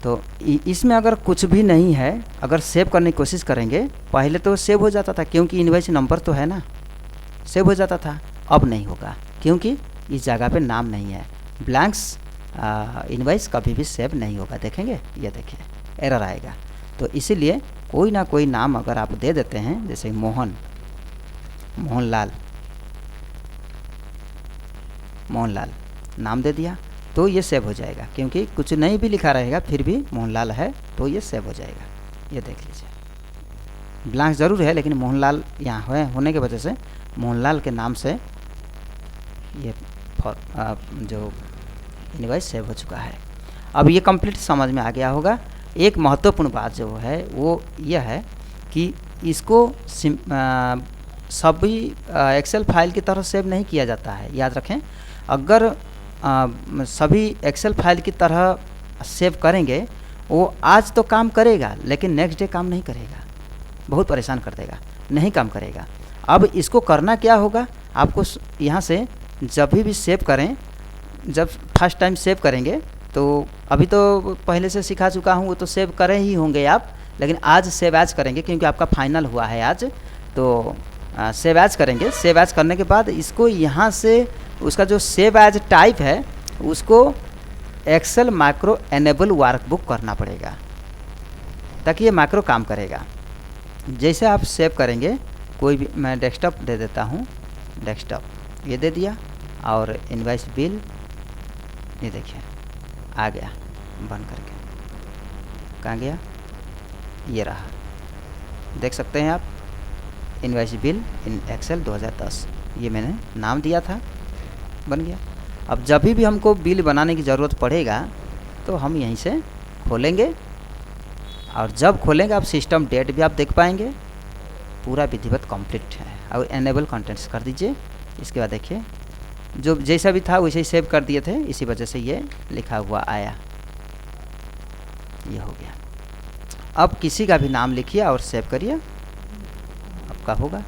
Speaker 1: तो इसमें अगर कुछ भी नहीं है, अगर सेव करने की कोशिश करेंगे, पहले तो सेव हो जाता था क्योंकि इनवॉइस नंबर तो है ना, सेव हो जाता था। अब नहीं होगा क्योंकि इस जगह पे नाम नहीं है। ब्लैंक्स इनवॉइस कभी भी सेव नहीं होगा। देखेंगे, ये देखिए एरर आएगा। तो इसीलिए कोई ना कोई नाम अगर आप दे देते हैं, जैसे मोहनलाल नाम दे दिया, तो ये सेव हो जाएगा। क्योंकि कुछ नहीं भी लिखा रहेगा फिर भी मोहनलाल है तो ये सेव हो जाएगा। ये देख लीजिए, ब्लैंक ज़रूर है लेकिन मोहनलाल यहाँ होने की वजह से मोहनलाल के नाम से ये जो इनवॉइस सेव हो चुका है। अब ये कंप्लीट समझ में आ गया होगा। एक महत्वपूर्ण बात जो है वो यह है कि इसको सभी एक्सेल फाइल की तरह सेव नहीं किया जाता है। याद रखें, अगर सभी एक्सेल फाइल की तरह सेव करेंगे, वो आज तो काम करेगा लेकिन नेक्स्ट डे काम नहीं करेगा, बहुत परेशान कर देगा, नहीं काम करेगा। अब इसको करना क्या होगा, आपको यहाँ से जब भी सेव करें, जब फर्स्ट टाइम सेव करेंगे, तो अभी तो पहले से सिखा चुका हूँ, वो तो सेव करे ही होंगे आप, लेकिन आज सेव एज करेंगे क्योंकि आपका फाइनल हुआ है आज। तो सेव एज करेंगे। सेव एज करने के बाद इसको यहाँ से उसका जो सेव एज टाइप है उसको एक्सेल मैक्रो एनेबल वर्कबुक करना पड़ेगा ताकि ये मैक्रो काम करेगा। जैसे आप सेव करेंगे, कोई भी, मैं डेस्कटॉप दे देता हूँ, डेस्कटॉप ये दे दिया, और इनवॉइस बिल ये देखिए आ गया बन करके। कहाँ गया? ये रहा, देख सकते हैं आप, इनवॉइस बिल इन एक्सेल 2010, ये मैंने नाम दिया था, बन गया। अब जब भी हमको बिल बनाने की ज़रूरत पड़ेगा तो हम यहीं से खोलेंगे, और जब खोलेंगे आप सिस्टम डेट भी आप देख पाएंगे, पूरा विधिवत कंप्लीट है। और एनेबल कंटेंट्स कर दीजिए। इसके बाद देखिए जो जैसा भी था वैसे ही सेव कर दिए थे, इसी वजह से ये लिखा हुआ आया, ये हो गया। अब किसी का भी नाम लिखिए और सेव करिए, आपका होगा।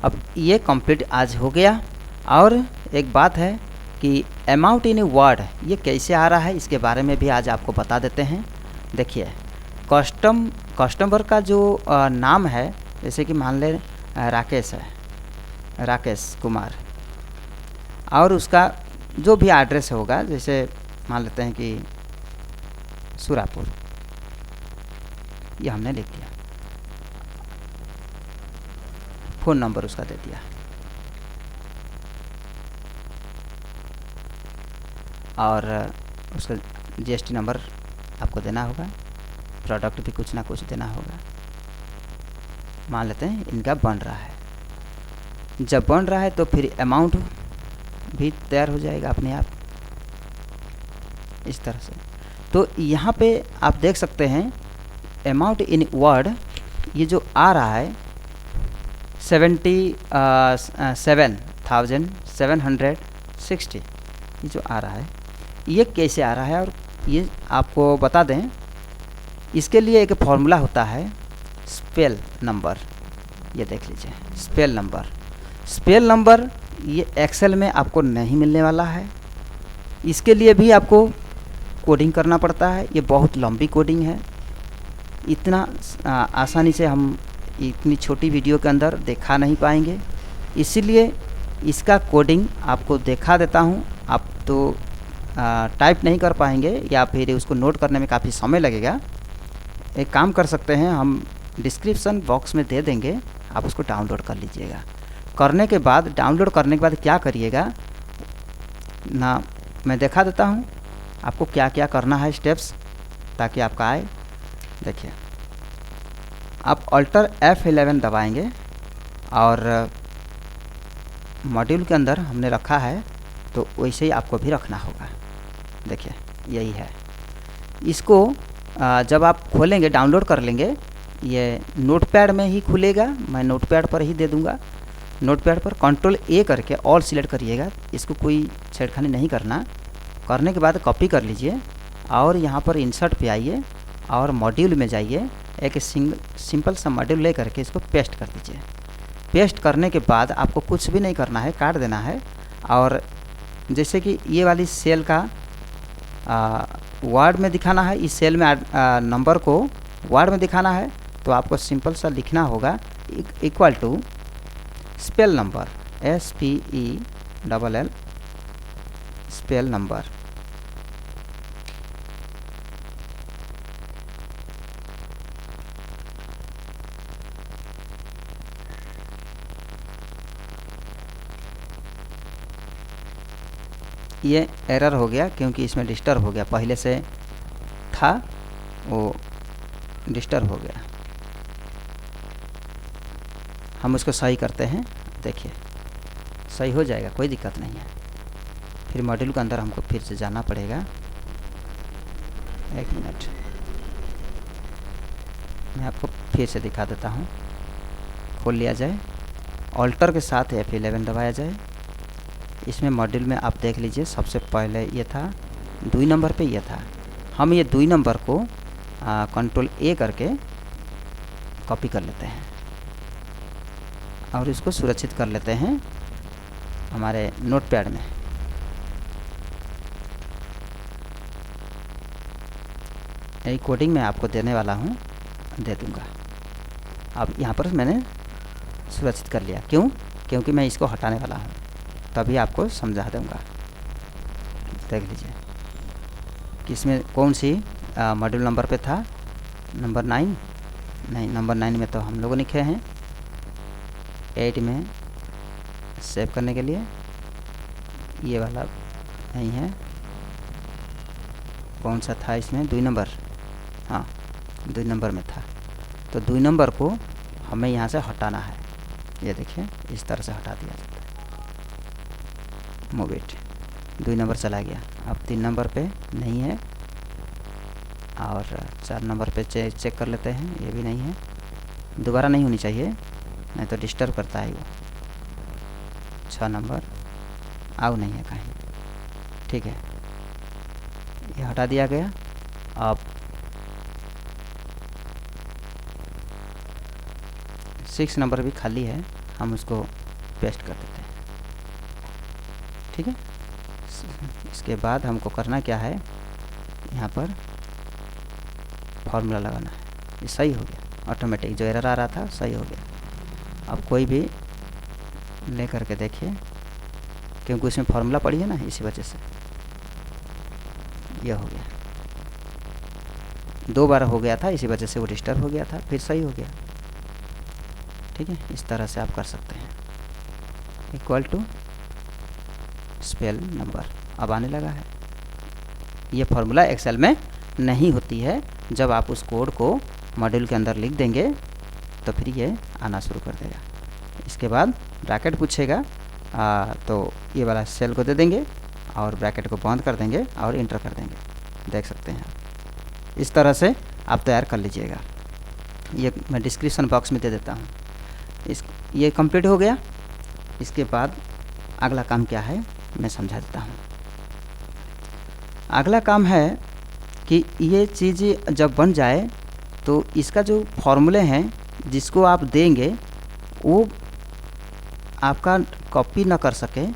Speaker 1: अब ये कंप्लीट आज हो गया। और एक बात है कि अमाउंट इन वर्ड ये कैसे आ रहा है, इसके बारे में भी आज आपको बता देते हैं। देखिए कस्टमर का जो नाम है, जैसे कि मान लें राकेश है, राकेश कुमार, और उसका जो भी एड्रेस होगा, जैसे मान लेते हैं कि सुरापुर, ये हमने लिख दिया, फ़ोन नंबर उसका दे दिया, और उसका जीएसटी नंबर आपको देना होगा, प्रोडक्ट भी कुछ ना कुछ देना होगा। मान लेते हैं इनका बन रहा है, जब बन रहा है तो फिर अमाउंट भी तैयार हो जाएगा अपने आप, इस तरह से। तो यहाँ पे आप देख सकते हैं अमाउंट इन वर्ड ये जो आ रहा है 77,760, ये जो आ रहा है ये कैसे आ रहा है, और ये आपको बता दें, इसके लिए एक फॉर्मूला होता है स्पेल नंबर। ये देख लीजिए स्पेल नंबर ये एक्सेल में आपको नहीं मिलने वाला है। इसके लिए भी आपको कोडिंग करना पड़ता है, ये बहुत लंबी कोडिंग है, इतना आसानी से हम इतनी छोटी वीडियो के अंदर दिखा नहीं पाएंगे, इसीलिए इसका कोडिंग आपको दिखा देता हूँ। आप तो टाइप नहीं कर पाएंगे या फिर उसको नोट करने में काफ़ी समय लगेगा। एक काम कर सकते हैं, हम डिस्क्रिप्शन बॉक्स में दे देंगे, आप उसको डाउनलोड कर लीजिएगा। करने के बाद, डाउनलोड करने के बाद क्या करिएगा ना, मैं दिखा देता हूँ आपको क्या क्या करना है स्टेप्स, ताकि आपका आए। देखिए आप अल्टर F11 दबाएंगे, और मॉड्यूल के अंदर हमने रखा है तो वैसे ही आपको भी रखना होगा। देखिए यही है, इसको जब आप खोलेंगे, डाउनलोड कर लेंगे, ये नोटपैड में ही खुलेगा, मैं नोटपैड पर ही दे दूंगा। नोटपैड पर Ctrl A करके ऑल सिलेक्ट करिएगा, इसको कोई छेड़खानी नहीं करना। करने के बाद कॉपी कर लीजिए, और यहाँ पर इंसर्ट पे आइए, और मॉड्यूल में जाइए, एक सिंपल सा मॉड्यूल ले करके इसको पेस्ट कर दीजिए। पेस्ट करने के बाद आपको कुछ भी नहीं करना है, काट देना है। और जैसे कि ये वाली सेल का वर्ड में दिखाना है, इस सेल में नंबर को वर्ड में दिखाना है, तो आपको सिंपल सा लिखना होगा equal to spell number, SPELL spell number. ये एरर हो गया क्योंकि इसमें डिस्टर्ब हो गया, पहले से था वो डिस्टर्ब हो गया। हम उसको सही करते हैं, देखिए सही हो जाएगा, कोई दिक्कत नहीं है। फिर मॉड्यूल के अंदर हमको फिर से जाना पड़ेगा। एक मिनट, मैं आपको फिर से दिखा देता हूँ। खोल लिया जाए, ऑल्टर के साथ F11 दबाया जाए। इसमें मॉड्यूल में आप देख लीजिए, सबसे पहले ये था 2 नंबर पे, ये था। हम ये 2 नंबर को Ctrl A करके कॉपी कर लेते हैं, और इसको सुरक्षित कर लेते हैं हमारे नोटपैड में। यही कोडिंग मैं आपको देने वाला हूँ, दे दूँगा। अब यहाँ पर मैंने सुरक्षित कर लिया, क्यों? क्योंकि मैं इसको हटाने वाला हूँ, तभी आपको समझा दूँगा। देख लीजिए किसमें कौन सी मॉड्यूल नंबर पे था, नंबर 9 नहीं, नंबर 9 में तो हम लोगों ने लिखे हैं, 8 में सेव करने के लिए ये वाला नहीं है, कौन सा था इसमें, 2 नंबर, हाँ 2 नंबर में था। तो 2 नंबर को हमें यहाँ से हटाना है, ये देखिए इस तरह से हटा दिया जाता है। मूव इट, 2 नंबर चला गया, अब 3 नंबर पे नहीं है, और 4 नंबर पे चेक कर लेते हैं, ये भी नहीं है, दोबारा नहीं होनी चाहिए नहीं तो डिस्टर्ब करता है वो। 6 नंबर आउ नहीं है कहीं, ठीक है, ये हटा दिया गया। अब 6 नंबर भी खाली है, हम उसको पेस्ट कर देते हैं, ठीक है। इसके बाद हमको करना क्या है, यहाँ पर फार्मूला लगाना है, ये सही हो गया, ऑटोमेटिक जो एरर आ रहा था सही हो गया। अब कोई भी ले करके देखिए, क्योंकि उसमें फार्मूला पड़ी है ना, इसी वजह से यह हो गया, 2 बार हो गया था, इसी वजह से वो डिस्टर्ब हो गया था, फिर सही हो गया, ठीक है। इस तरह से आप कर सकते हैं। इक्वल टू स्पेल नंबर अब आने लगा है। ये फार्मूला एक्सेल में नहीं होती है, जब आप उस कोड को मॉड्यूल के अंदर लिख देंगे तो फिर ये आना शुरू कर देगा। इसके बाद ब्रैकेट पूछेगा, तो ये वाला सेल को दे देंगे और ब्रैकेट को बंद कर देंगे और इंटर कर देंगे, देख सकते हैं आप। इस तरह से आप तैयार कर लीजिएगा। ये मैं डिस्क्रिप्शन बॉक्स में दे देता हूँ। ये कंप्लीट हो गया। इसके बाद अगला काम क्या है मैं समझा देता हूँ। अगला काम है कि ये चीज़ जब बन जाए तो इसका जो फॉर्मूले हैं जिसको आप देंगे वो आपका कॉपी ना कर सके,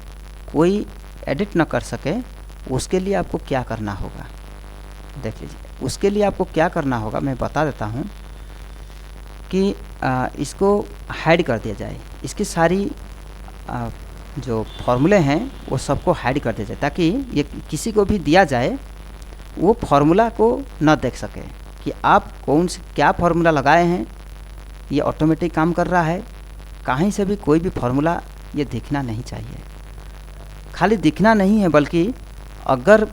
Speaker 1: कोई एडिट ना कर सके, उसके लिए आपको क्या करना होगा देख लीजिए। उसके लिए आपको क्या करना होगा मैं बता देता हूँ कि इसको हाइड कर दिया जाए, इसकी सारी जो फॉर्मूले हैं वो सबको हाइड कर दिया जाए, ताकि ये किसी को भी दिया जाए वो फार्मूला को न देख सके कि आप कौन से क्या फार्मूला लगाए हैं। ये ऑटोमेटिक काम कर रहा है, कहीं से भी कोई भी फार्मूला ये दिखना नहीं चाहिए। खाली दिखना नहीं है बल्कि अगर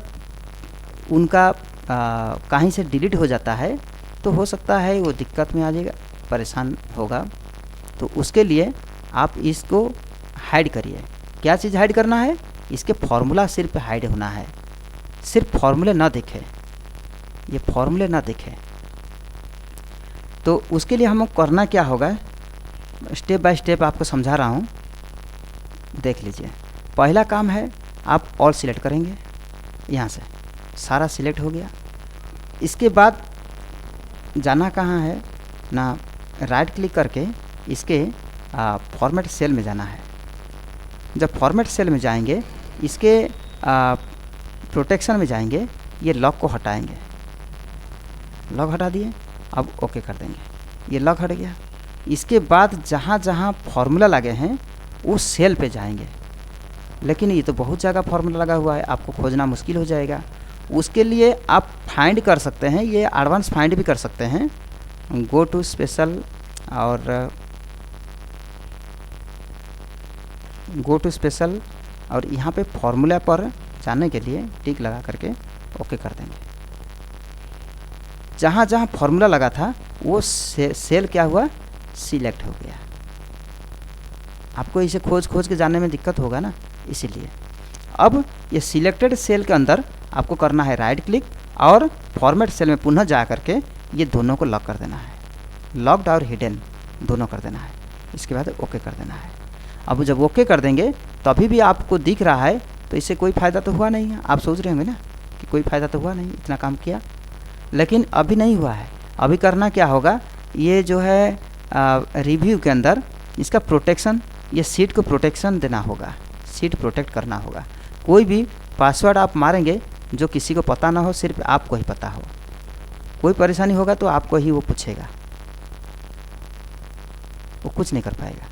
Speaker 1: उनका कहीं से डिलीट हो जाता है तो हो सकता है वो दिक्कत में आ जाएगा, परेशान होगा। तो उसके लिए आप इसको हाइड करिए। क्या चीज़ हाइड करना है, इसके फार्मूला सिर्फ हाइड होना है, सिर्फ फार्मूले ना दिखे, ये फार्मूले ना दिखे। तो उसके लिए हमें करना क्या होगा, स्टेप बाय स्टेप आपको समझा रहा हूँ, देख लीजिए। पहला काम है आप ऑल सिलेक्ट करेंगे, यहाँ से सारा सिलेक्ट हो गया। इसके बाद जाना कहाँ है ना, राइट क्लिक करके इसके फॉर्मेट सेल में जाना है। जब फॉर्मेट सेल में जाएंगे, इसके प्रोटेक्शन में जाएंगे, ये लॉक को हटाएंगे, लॉक हटा दिए, अब ओके कर देंगे, ये लॉक हट गया। इसके बाद जहाँ जहाँ फार्मूला लगे हैं उस सेल पे जाएंगे, लेकिन ये तो बहुत जगह फार्मूला लगा हुआ है, आपको खोजना मुश्किल हो जाएगा। उसके लिए आप फाइंड कर सकते हैं, ये एडवांस फाइंड भी कर सकते हैं। गो टू स्पेशल और गो टू स्पेशल और यहाँ पे फार्मूला पर जाने के लिए टिक लगा करके ओके कर देंगे। जहाँ जहाँ फार्मूला लगा था वो सेल क्या हुआ, सिलेक्ट हो गया। आपको इसे खोज के जाने में दिक्कत होगा ना, इसीलिए अब ये सिलेक्टेड सेल के अंदर आपको करना है राइट क्लिक और फॉर्मेट सेल में पुनः जा करके ये दोनों को लॉक कर देना है, लॉक्ड और हिडन दोनों कर देना है। इसके बाद ओके कर देना है। अब जब ओके कर देंगे तो अभी भी आपको दिख रहा है, तो इससे कोई फ़ायदा तो हुआ नहीं है। आप सोच रहे होंगे ना कि कोई फ़ायदा तो हुआ नहीं, इतना काम किया, लेकिन अभी नहीं हुआ है। अभी करना क्या होगा, ये जो है रिव्यू के अंदर इसका प्रोटेक्शन, ये सीट को प्रोटेक्शन देना होगा, सीट प्रोटेक्ट करना होगा। कोई भी पासवर्ड आप मारेंगे जो किसी को पता ना हो, सिर्फ आपको ही पता हो, कोई परेशानी होगा तो आपको ही वो पूछेगा, वो कुछ नहीं कर पाएगा।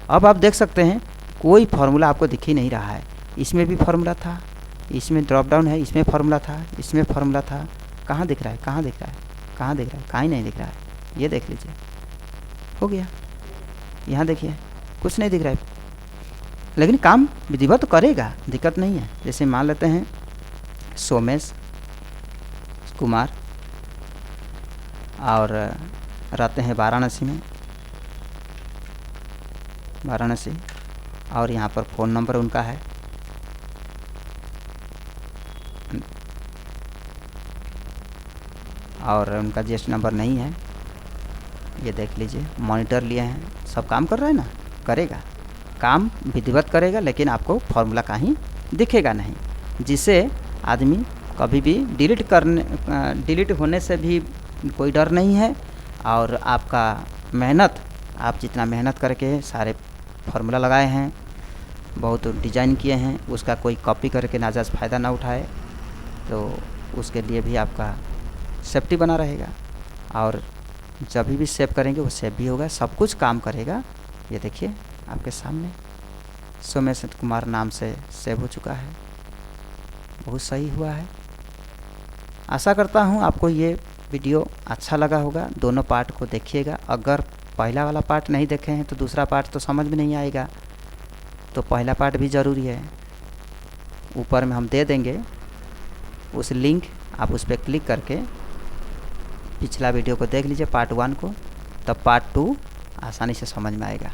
Speaker 1: अब आप देख सकते हैं कोई फार्मूला आपको दिख ही नहीं रहा है। इसमें भी फार्मूला था, इसमें ड्रॉप डाउन है, इसमें फार्मूला था, इसमें फार्मूला था, कहाँ दिख रहा है, कहाँ दिख रहा है, कहाँ दिख रहा है, कहीं नहीं दिख रहा है। ये देख लीजिए, हो गया। यहाँ देखिए कुछ नहीं दिख रहा है, लेकिन काम विधिवत करेगा, दिक्कत नहीं है। जैसे मान लेते हैं सोमेश कुमार और रहते हैं वाराणसी में, वाराणसी, और यहाँ पर फ़ोन नंबर उनका है, और उनका जीएसटी नंबर नहीं है। ये देख लीजिए, मॉनिटर लिए हैं, सब काम कर रहा है ना, करेगा, काम विधिवत करेगा, लेकिन आपको फॉर्मूला कहीं दिखेगा नहीं, जिससे आदमी कभी भी डिलीट होने से भी कोई डर नहीं है। और आपका मेहनत, आप जितना मेहनत करके सारे फार्मूला लगाए हैं, बहुत डिज़ाइन किए हैं, उसका कोई कॉपी करके नाजायज़ फ़ायदा ना उठाए, तो उसके लिए भी आपका सेफ्टी बना रहेगा। और जब भी सेव करेंगे वो सेव भी होगा, सब कुछ काम करेगा। ये देखिए आपके सामने सोमेश कुमार नाम से सेव हो चुका है, बहुत सही हुआ है। आशा करता हूँ आपको ये वीडियो अच्छा लगा होगा। दोनों पार्ट को देखिएगा, अगर पहला वाला पार्ट नहीं देखे हैं तो दूसरा पार्ट तो समझ में नहीं आएगा, तो पहला पार्ट भी ज़रूरी है। ऊपर में हम दे देंगे उस लिंक, आप उस पर क्लिक करके पिछला वीडियो को देख लीजिए, पार्ट 1 को, तब पार्ट 2 आसानी से समझ में आएगा।